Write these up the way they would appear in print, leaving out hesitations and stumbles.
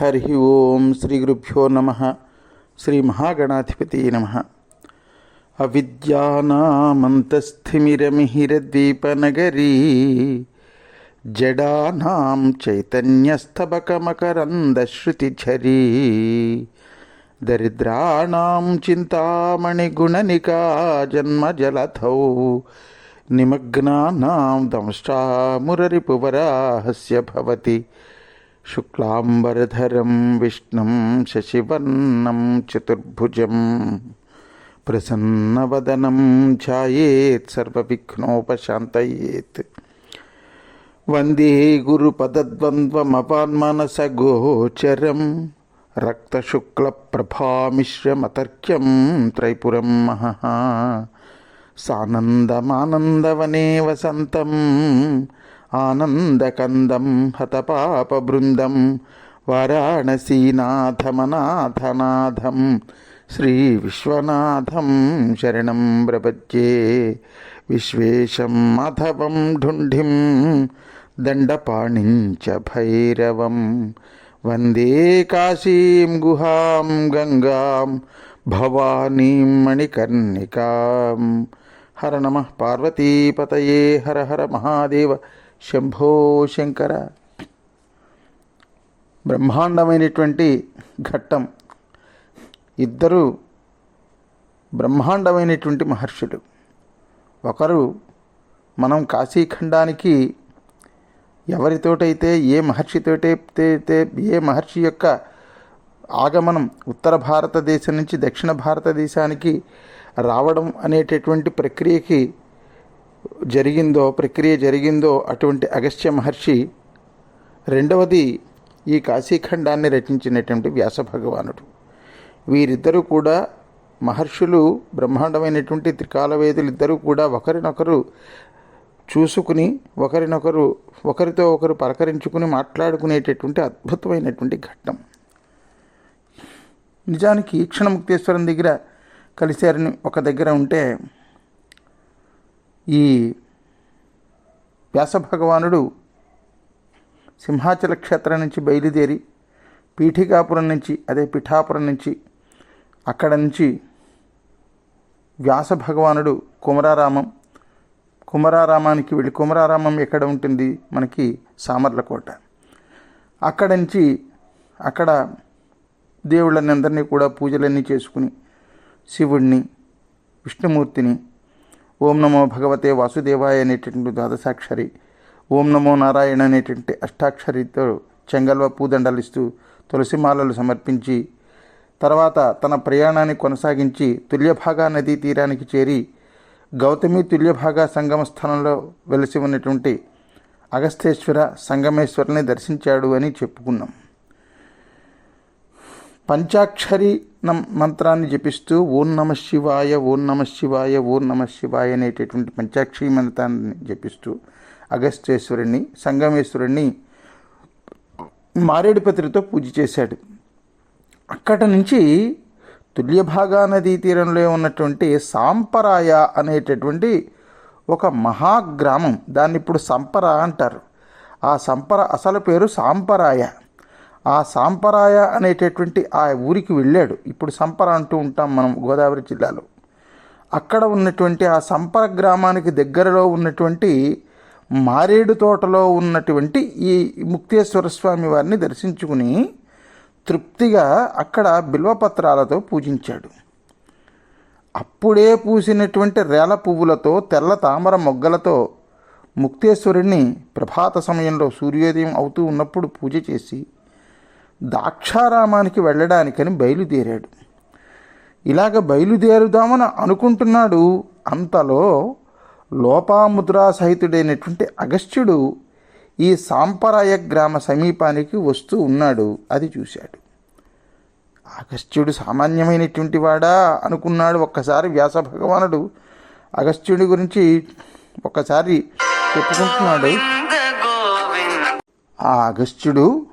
హరి ఓం శ్రీ గురుభ్యో నమః. శ్రీ మహాగణాధిపతి నమః. అవిద్యానామంతస్థిమిరమిహిరద్వీపనగరీ జడానాం చైతన్యస్తబకమకరందశ్రుతిఝరీ దరిద్రాణాం చింతామణిగుణనికా జన్మజలధౌ నిమగ్నానాం దంష్ట్రామురరిపువరాహస్య భవతి శుక్లాంబరధరం విష్ణుం శశివర్ణం చతుర్భుజం ప్రసన్నవదనం ధ్యాయేత్ సర్వవిఘ్నోపశాంతయేత్. వందే గురుపదద్వంద్వమపాన్మనసగోచరం రక్తశుక్లప్రభామిశ్రమతర్క్యం త్రైపురం మహః. సానందమానందవనే వసంతం ఆనందకందం హతపాపబృందం వారాణసీనాథమనాథనాథం శ్రీ విశ్వనాథం శరణం ప్రపద్యే. విశ్వేశం మాధవం ఢుంఢిం దండపాణిం చ భైరవం వందే కాశీం గుహాం గంగాం భవానీం మణికర్ణికాం. హర నమః పార్వతీపతయే. హర హర మహాదేవ శంభో శంకర. బ్రహ్మాండమైనటువంటి ఘట్టం. ఇద్దరు బ్రహ్మాండమైనటువంటి మహర్షులు. ఒకరు మనం కాశీఖండానికి ఎవరితోటైతే ఏ మహర్షి యొక్క ఆగమనం ఉత్తర భారతదేశం నుంచి దక్షిణ భారతదేశానికి రావడం అనేటటువంటి ప్రక్రియ జరిగిందో అటువంటి అగస్త్య మహర్షి. రెండవది ఈ కాశీఖండాన్ని రచించినటువంటి వ్యాస భగవానుడు. వీరిద్దరూ కూడా మహర్షులు, బ్రహ్మాండమైనటువంటి త్రికాలవేదులు. ఇద్దరూ కూడా ఒకరినొకరు చూసుకుని ఒకరితో ఒకరు పలకరించుకుని మాట్లాడుకునేటటువంటి అద్భుతమైనటువంటి ఘట్టం. నిజానికి క్షణముక్తేశ్వరం దగ్గర కలిశారని ఒక దగ్గర ఉంటే, ఈ వ్యాస భగవానుడు సింహాచల క్షేత్రం నుంచి బయలుదేరి పీఠికాపురం నుంచి, అదే పిఠాపురం నుంచి, అక్కడ నుంచి వ్యాస భగవానుడు కుమరారామానికి వెళ్ళి, కుమరారామం ఎక్కడ ఉంటుంది మనకి సామర్లకోట, అక్కడ దేవుళ్ళని అందరినీ కూడా పూజలన్నీ చేసుకుని శివుడిని, విష్ణుమూర్తిని, ఓం నమో భగవతే వాసుదేవాయ అనేటటువంటి ద్వాదశాక్షరి, ఓం నమో నారాయణ అనేటువంటి అష్టాక్షరితో చెంగల్వ పూదండలిస్తూ తులసిమాలలు సమర్పించి, తర్వాత తన ప్రయాణాన్ని కొనసాగించి తుల్యభాగా నదీ తీరానికి చేరి గౌతమి తుల్యభాగా సంగమ స్థానంలో వెలిసి ఉన్నటువంటి అగస్తేశ్వర సంగమేశ్వరుని దర్శించాడు అని చెప్పుకున్నాం. పంచాక్షరి మంత్రాన్ని జపిస్తూ ఓం నమ శివాయ, ఓం నమ శివాయ, ఓం నమ శివాయ అనేటటువంటి పంచాక్షరి మంత్రాన్ని జపిస్తూ అగస్తేశ్వరుణ్ణి, సంగమేశ్వరుణ్ణి మారేడుపత్రితో పూజ చేశాడు. అక్కడ నుంచి తుల్యభాగా నదీ తీరంలో ఉన్నటువంటి సాంపరాయ అనేటటువంటి ఒక మహాగ్రామం, దాన్ని ఇప్పుడు సంపర అంటారు. ఆ సంపర అసలు పేరు సాంపరాయ. ఆ సాంపరాయ అనేటటువంటి ఆ ఊరికి వెళ్ళాడు. ఇప్పుడు సంపర అంటూ ఉంటాం మనం గోదావరి జిల్లాలో. అక్కడ ఉన్నటువంటి ఆ సంపర గ్రామానికి దగ్గరలో ఉన్నటువంటి మారేడు తోటలో ఉన్నటువంటి ఈ ముక్తేశ్వర స్వామి వారిని దర్శించుకుని తృప్తిగా అక్కడ బిల్వపత్రాలతో పూజించాడు. అప్పుడే పూసినటువంటి రేల పువ్వులతో, తెల్ల తామర మొగ్గలతో ముక్తేశ్వరుణ్ణి ప్రభాత సమయంలో సూర్యోదయం అవుతూ ఉన్నప్పుడు పూజ చేసి దాక్షారామానికి వెళ్ళడానికని బయలుదేరాడు. ఇలాగ బయలుదేరుదామని అనుకుంటున్నాడు. అంతలో లోపాముద్రా సహితుడైనటువంటి అగస్త్యుడు ఈ సాంపరాయ గ్రామ సమీపానికి వస్తూ ఉన్నాడు. అది చూశాడు. అగస్త్యుడు సామాన్యమైనటువంటి వాడా అనుకున్నాడు. ఒక్కసారి వ్యాస భగవానుడు అగస్త్యుడి గురించి ఒక్కసారి చెప్పుకుంటున్నాడు. ఆ అగస్త్యుడు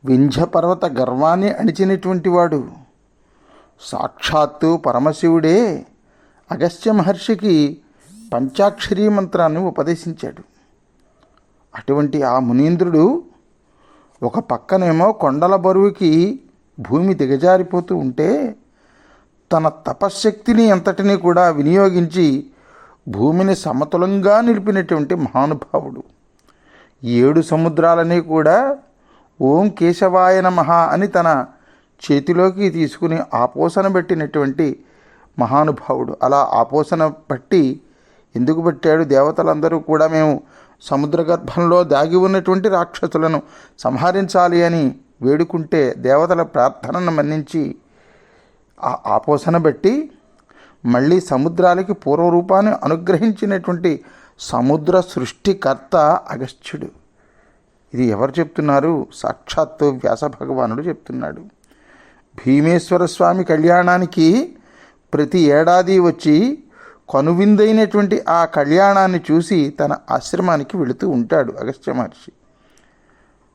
వింధ్య పర్వత గర్వాన్ని అణిచినటువంటి వాడు. సాక్షాత్తు పరమశివుడే అగస్త్య మహర్షికి పంచాక్షరీ మంత్రాన్ని ఉపదేశించాడు. అటువంటి ఆ మునీంద్రుడు ఒక పక్కనేమో కొండల బరువుకి భూమి దిగజారిపోతూ ఉంటే తన తపశ్శక్తిని అంతటినీ కూడా వినియోగించి భూమిని సమతులంగా నిలిపినటువంటి మహానుభావుడు. 7 సముద్రాలని కూడా ఓం కేశవాయ నమః అని తన చేతిలోకి తీసుకుని ఆపోసన పెట్టినటువంటి మహానుభావుడు. అలా ఆపోసన పట్టి ఎందుకు పెట్టాడు? దేవతలందరూ కూడా మేము సముద్ర గర్భంలో దాగి ఉన్నటువంటి రాక్షసులను సంహరించాలి అని వేడుకుంటే దేవతల ప్రార్థనను మన్నించి ఆ ఆపోసన బట్టి మళ్ళీ సముద్రాలకి పూర్వరూపాన్ని అనుగ్రహించినటువంటి సముద్ర సృష్టికర్త అగస్త్యుడు. ఇది ఎవరు చెప్తున్నారు? సాక్షాత్తు వ్యాస భగవానుడు చెప్తున్నాడు. భీమేశ్వర స్వామి కళ్యాణానికి ప్రతి ఏడాది వచ్చి కనువిందైనటువంటి ఆ కళ్యాణాన్ని చూసి తన ఆశ్రమానికి వెళుతూ ఉంటాడు అగస్త్య మహర్షి.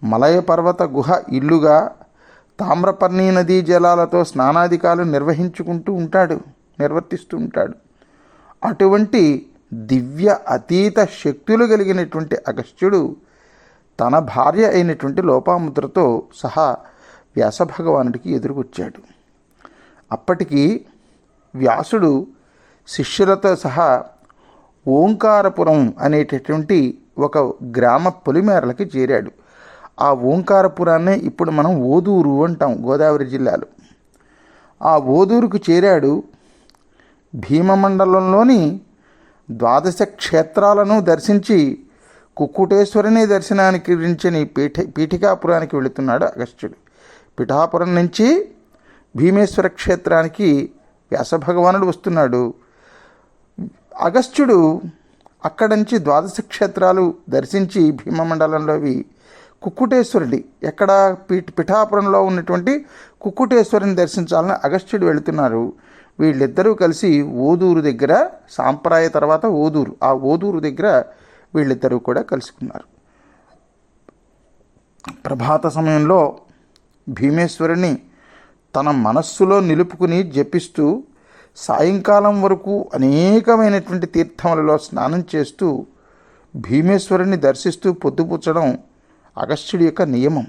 మలయ పర్వత గుహ ఇల్లుగా తామ్రపర్ణి నదీ జలాలతో స్నానాధికాలు నిర్వర్తిస్తూ ఉంటాడు. అటువంటి దివ్య అతీత శక్తులు కలిగినటువంటి అగస్త్యుడు తన భార్య అయినటువంటి లోపాముద్రతో సహా వ్యాసభగవానుడికి ఎదురుకొచ్చాడు. అప్పటికి వ్యాసుడు శిష్యులతో సహా ఓంకారపురం అనేటటువంటి ఒక గ్రామ పొలిమేరలకి చేరాడు. ఆ ఓంకారపురాన్నే ఇప్పుడు మనం ఓదూరు అంటాం గోదావరి జిల్లాలో. ఆ ఓదూరుకు చేరాడు. భీమమండలంలోని 12 క్షేత్రాలను దర్శించి కుక్కుటేశ్వరిని దర్శనానికి గురించిన పీఠికాపురానికి వెళుతున్నాడు అగస్త్యుడు. పిఠాపురం నుంచి భీమేశ్వర క్షేత్రానికి వ్యాసభగవానుడు వస్తున్నాడు. అగస్త్యుడు అక్కడి నుంచి 12 క్షేత్రాలు దర్శించి భీమమండలంలోవి కుక్కుటేశ్వరుడి ఎక్కడ పిఠాపురంలో ఉన్నటువంటి కుక్కుటేశ్వరిని దర్శించాలని అగస్త్యుడు వెళుతున్నారు. వీళ్ళిద్దరూ కలిసి ఓదూరు దగ్గర సాంప్రాయ తర్వాత ఆ ఓదూరు దగ్గర వీళ్ళిద్దరూ కూడా కలుసుకున్నారు. ప్రభాత సమయంలో భీమేశ్వరుని తన మనస్సులో నిలుపుకుని జపిస్తూ సాయంకాలం వరకు అనేకమైనటువంటి తీర్థములలో స్నానం చేస్తూ భీమేశ్వరుని దర్శిస్తూ పొద్దుపుచ్చడం అగస్త్యుడి యొక్క నియమం.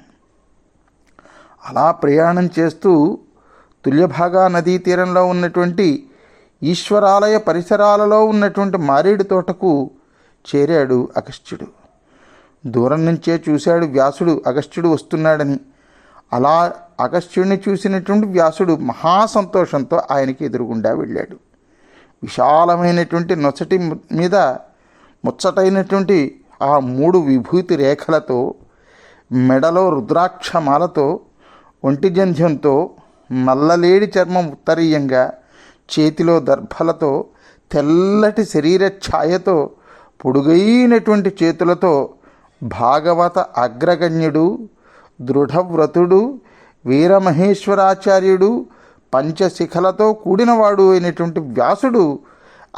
అలా ప్రయాణం చేస్తూ తుల్యభాగా నదీ తీరంలో ఉన్నటువంటి ఈశ్వరాలయ పరిసరాలలో ఉన్నటువంటి మారేడు తోటకు చేరాడు అగస్త్యుడు. దూరం నుంచే చూశాడు వ్యాసుడు అగస్త్యుడు వస్తున్నాడని. అలా అగస్త్యుడిని చూసినటువంటి వ్యాసుడు మహాసంతోషంతో ఆయనకి ఎదురుగుండా వెళ్ళాడు. విశాలమైనటువంటి నొసటి మీద ముచ్చటైనటువంటి ఆ 3 విభూతి రేఖలతో, మెడలో రుద్రాక్షమాలతో, ఒంటిజంధ్యంతో, నల్లలేడి చర్మం ఉత్తరీయంగా, చేతిలో దర్భలతో, తెల్లటి శరీర ఛాయతో, పొడుగైనటువంటి చేతులతో భాగవత అగ్రగణ్యుడు, దృఢవ్రతుడు, వీరమహేశ్వరాచార్యుడు, పంచశిఖలతో కూడినవాడు అయినటువంటి వ్యాసుడు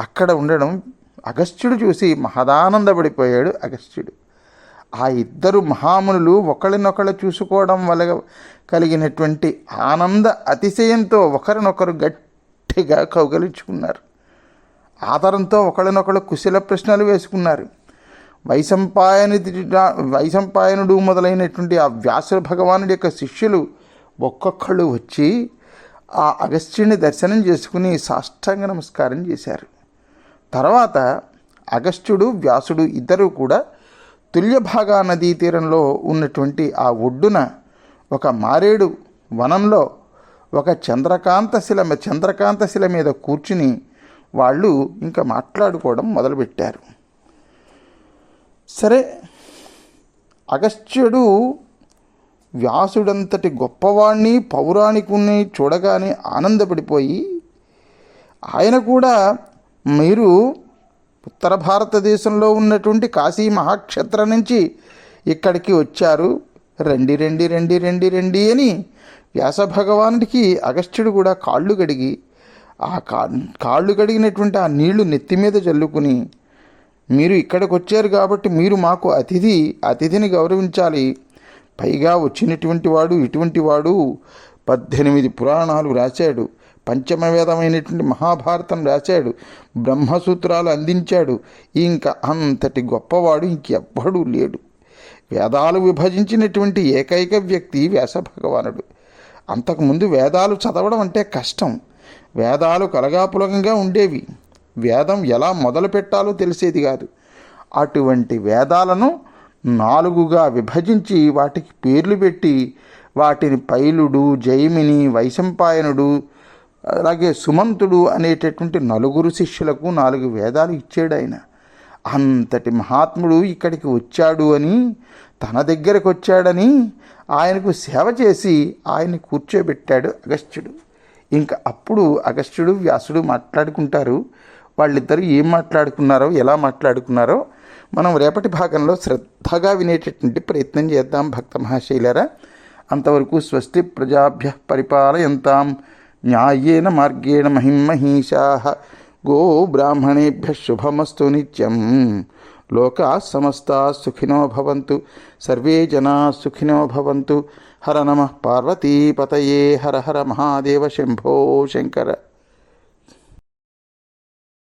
అక్కడ ఉండడం అగస్త్యుడు చూసి మహదానందపడిపోయాడు అగస్త్యుడు. ఆ ఇద్దరు మహామునులు ఒకళ్ళనొకళ్ళు చూసుకోవడం వల్ల కలిగినటువంటి ఆనంద అతిశయంతో ఒకరినొకరు గట్టిగా కౌగలించుకున్నారు. ఆదరంతో ఒకళ్ళనొకళ్ళు కుశల ప్రశ్నలు వేసుకున్నారు. వైశంపాయనుడు మొదలైనటువంటి ఆ వ్యాస భగవానుడి యొక్క శిష్యులు ఒక్కొక్కళ్ళు వచ్చి ఆ అగస్త్యుని దర్శనం చేసుకుని సాష్టాంగ నమస్కారం చేశారు. తర్వాత అగస్త్యుడు వ్యాసుడు ఇద్దరూ కూడా తుల్యభాగా నదీ తీరంలో ఉన్నటువంటి ఆ ఒడ్డున ఒక మారేడు వనంలో ఒక చంద్రకాంత శిల మీద కూర్చుని వాళ్ళు ఇంకా మాట్లాడుకోవడం మొదలుపెట్టారు. సరే, అగస్త్యుడు వ్యాసుడంతటి గొప్పవాణ్ణి పౌరాణికుణ్ణి చూడగానే ఆనందపడిపోయి ఆయన కూడా మీరు ఉత్తర భారతదేశంలో ఉన్నటువంటి కాశీ మహాక్షేత్ర నుంచి ఇక్కడికి వచ్చారు, రండి రండి రండి రండి రండి అని వ్యాస భగవానుడికి అగస్త్యుడు కూడా కాళ్ళు కడిగి ఆ కాళ్ళు కడిగినటువంటి ఆ నీళ్లు నెత్తి మీద చల్లుకుని, మీరు ఇక్కడికి వచ్చారు కాబట్టి మీరు మాకు అతిథిని గౌరవించాలి, పైగా వచ్చినటువంటి వాడు ఇటువంటి వాడు 18 పురాణాలు రాశాడు, పంచమవేదమైనటువంటి మహాభారతం రాశాడు, బ్రహ్మసూత్రాలు అందించాడు, ఇంకా అంతటి గొప్పవాడు ఇంకెవ్వడూ లేడు, వేదాలు విభజించినటువంటి ఏకైక వ్యక్తి వ్యాస భగవానుడు. అంతకుముందు వేదాలు చదవడం అంటే కష్టం. వేదాలు కలగాపులగంగా ఉండేవి. వేదం ఎలా మొదలు పెట్టాలో తెలిసేది కాదు. అటువంటి వేదాలను 4గా విభజించి వాటికి పేర్లు పెట్టి వాటిని పైలుడు, జైమిని, వైశంపాయనుడు, అలాగే సుమంతుడు అనేటటువంటి 4 శిష్యులకు 4 వేదాలు ఇచ్చాడు ఆయన. అంతటి మహాత్ముడు ఇక్కడికి వచ్చాడు అని, తన దగ్గరకు వచ్చాడని ఆయనకు సేవ చేసి ఆయన్ని కూర్చోబెట్టాడు అగస్త్యుడు. ఇంకా అప్పుడు అగస్త్యుడు వ్యాసుడు మాట్లాడుకుంటారు. వాళ్ళిద్దరూ ఏం మాట్లాడుకున్నారో, ఎలా మాట్లాడుకున్నారో మనం రేపటి భాగంలో శ్రద్ధగా వినేటటువంటి ప్రయత్నం చేద్దాం భక్త మహాశైలరా. అంతవరకు స్వస్తి ప్రజాభ్య పరిపాలయంతాం న్యాయేన మార్గేణ మహిమహీషాః గో బ్రాహ్మణేభ్య శుభమస్తు నిత్యం. లోకా సమస్తా సుఖినో భవంతు, సర్వే జనా సుఖినో భవంతు. హర నమః పార్వతీపతయే. హర హర మహాదేవ శంభో శంకర.